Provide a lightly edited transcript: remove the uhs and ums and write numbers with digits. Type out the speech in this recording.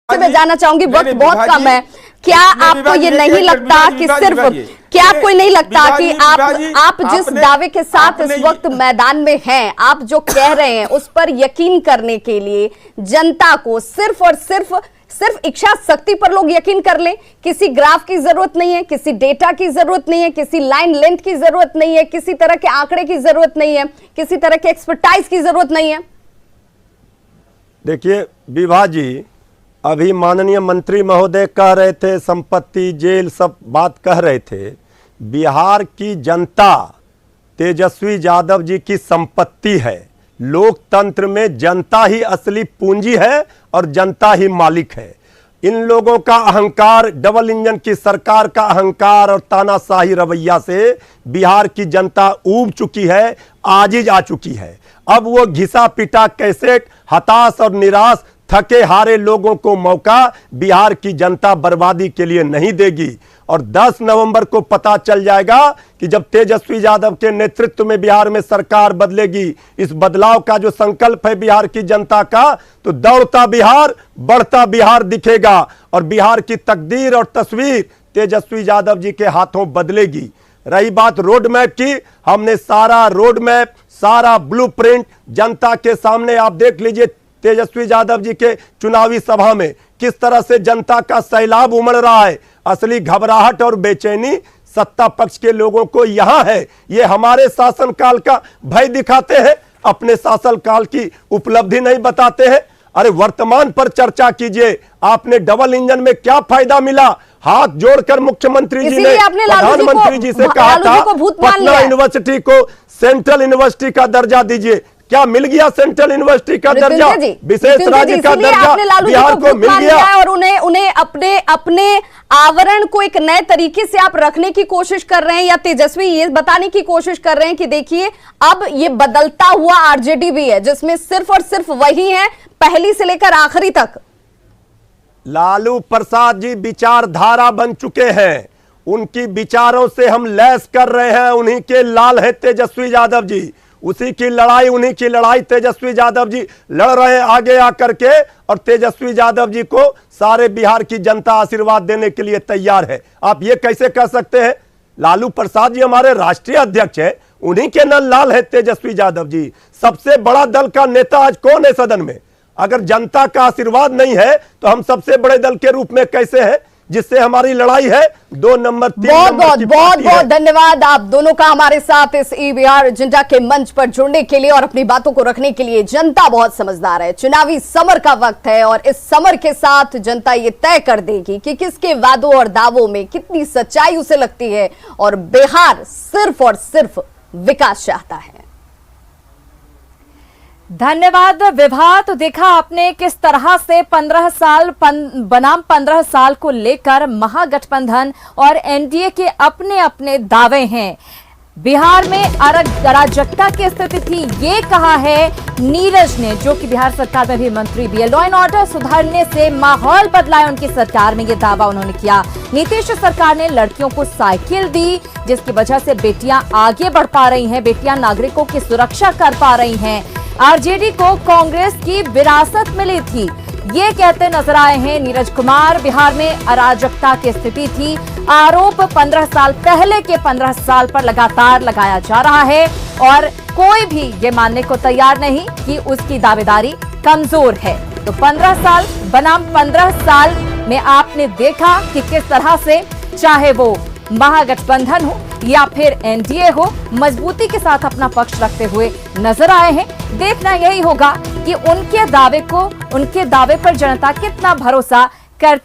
मैं जानना चाहूंगी, वक्त बहुत कम है। क्या आपको ये नहीं लगता कि सिर्फ क्या आपको नहीं लगता कि आप जिस दावे के साथ इस वक्त मैदान में हैं, आप जो कह रहे हैं उस पर यकीन करने के लिए जनता को सिर्फ और सिर्फ इच्छा शक्ति पर लोग यकीन कर लें? किसी ग्राफ की जरूरत नहीं है, किसी डेटा की जरूरत नहीं है, किसी लाइन लेंथ की जरूरत नहीं है, किसी तरह के आंकड़े की जरूरत नहीं है, किसी तरह के एक्सपर्टाइज की जरूरत नहीं है। देखिए विभा जी, अभी माननीय मंत्री महोदय कह रहे थे संपत्ति जेल सब बात कह रहे थे। बिहार की जनता तेजस्वी यादव जी की संपत्ति है। लोकतंत्र में जनता ही असली पूंजी है और जनता ही मालिक है। इन लोगों का अहंकार, डबल इंजन की सरकार का अहंकार और तानाशाही रवैया से बिहार की जनता ऊब चुकी है, आजिज आ चुकी है। अब वो घिसा पिटा कैसेट, हताश और निराश थके हारे लोगों को मौका बिहार की जनता बर्बादी के लिए नहीं देगी। और 10 नवंबर को पता चल जाएगा कि जब तेजस्वी यादव के नेतृत्व में बिहार में सरकार बदलेगी, इस बदलाव का जो संकल्प है बिहार की जनता का, तो दौड़ता बिहार, बढ़ता बिहार दिखेगा और बिहार की तकदीर और तस्वीर तेजस्वी यादव जी के हाथों बदलेगी। रही बात रोड मैप की, हमने सारा रोड मैप, सारा ब्लूप्रिंट जनता के सामने, आप देख लीजिए तेजस्वी यादव जी के चुनावी सभा में किस तरह से जनता का सैलाब उमड़ रहा है। असली घबराहट और बेचैनी सत्ता पक्ष के लोगों को यहां है। ये हमारे शासनकाल का भय दिखाते हैं, अपने शासनकाल की उपलब्धि नहीं बताते हैं। अरे वर्तमान पर चर्चा कीजिए, आपने डबल इंजन में क्या फायदा मिला? हाथ जोड़कर मुख्यमंत्री जी ने प्रधानमंत्री जी से कहा था पटना यूनिवर्सिटी को सेंट्रल यूनिवर्सिटी का दर्जा दीजिए। क्या मिल गया? सेंट्रल यूनिवर्सिटी का दर्जा, विशेष राज्य का दर्जा बिहार को मिल गया। और उन्हें अपने आवरण को एक नए तरीके से आप रखने की कोशिश कर रहे हैं, या तेजस्वी ये बताने की कोशिश कर रहे हैं कि देखिए अब ये बदलता हुआ आरजेडी भी है जिसमें सिर्फ और सिर्फ वही है पहली से लेकर आखिरी तक। लालू प्रसाद जी विचारधारा बन चुके हैं, उनकी विचारों से हम लैस कर रहे हैं। उन्हीं के लाल है तेजस्वी यादव जी, उसी की लड़ाई, उन्हीं की लड़ाई तेजस्वी यादव जी लड़ रहे हैं आगे आकर के। और तेजस्वी यादव जी को सारे बिहार की जनता आशीर्वाद देने के लिए तैयार है। आप ये कैसे कह सकते हैं? लालू प्रसाद जी हमारे राष्ट्रीय अध्यक्ष हैं, उन्हीं के नल लाल है तेजस्वी यादव जी। सबसे बड़ा दल का नेता आज कौन है सदन में? अगर जनता का आशीर्वाद नहीं है तो हम सबसे बड़े दल के रूप में कैसे हैं, जिससे हमारी लड़ाई है 2 नंबर 3 नंबर की। बहुत धन्यवाद आप दोनों का हमारे साथ इस ई-बिहार एजेंडा के मंच पर जुड़ने के लिए और अपनी बातों को रखने के लिए। जनता बहुत समझदार है, चुनावी समर का वक्त है और इस समर के साथ जनता ये तय कर देगी कि किसके वादों और दावों में कितनी सच्चाई उसे लगती है और बिहार सिर्फ और सिर्फ विकास चाहता है। धन्यवाद विभा। तो देखा आपने किस तरह से 15 साल बनाम 15 साल को लेकर महागठबंधन और एनडीए के अपने अपने दावे हैं। बिहार में अराजकता की स्थिति थी, ये कहा है नीरज ने, जो कि बिहार सरकार में भी मंत्री भी है। लॉ एंड ऑर्डर सुधारने से माहौल बदला है उनकी सरकार में, ये दावा उन्होंने किया। नीतीश सरकार ने लड़कियों को साइकिल दी, जिसकी वजह से बेटियां आगे बढ़ पा रही हैं, बेटियां नागरिकों की सुरक्षा कर पा रही हैं। आरजेडी को कांग्रेस की विरासत मिली थी, ये कहते नजर आए हैं नीरज कुमार। बिहार में अराजकता की स्थिति थी, आरोप 15 साल पहले के 15 साल पर लगातार लगाया जा रहा है और कोई भी ये मानने को तैयार नहीं कि उसकी दावेदारी कमजोर है। तो 15 साल बनाम 15 साल में आपने देखा कि किस तरह से, चाहे वो महागठबंधन हो या फिर एनडीए हो, मजबूती के साथ अपना पक्ष रखते हुए नजर आए हैं। देखना यही होगा कि उनके दावे पर जनता कितना भरोसा करती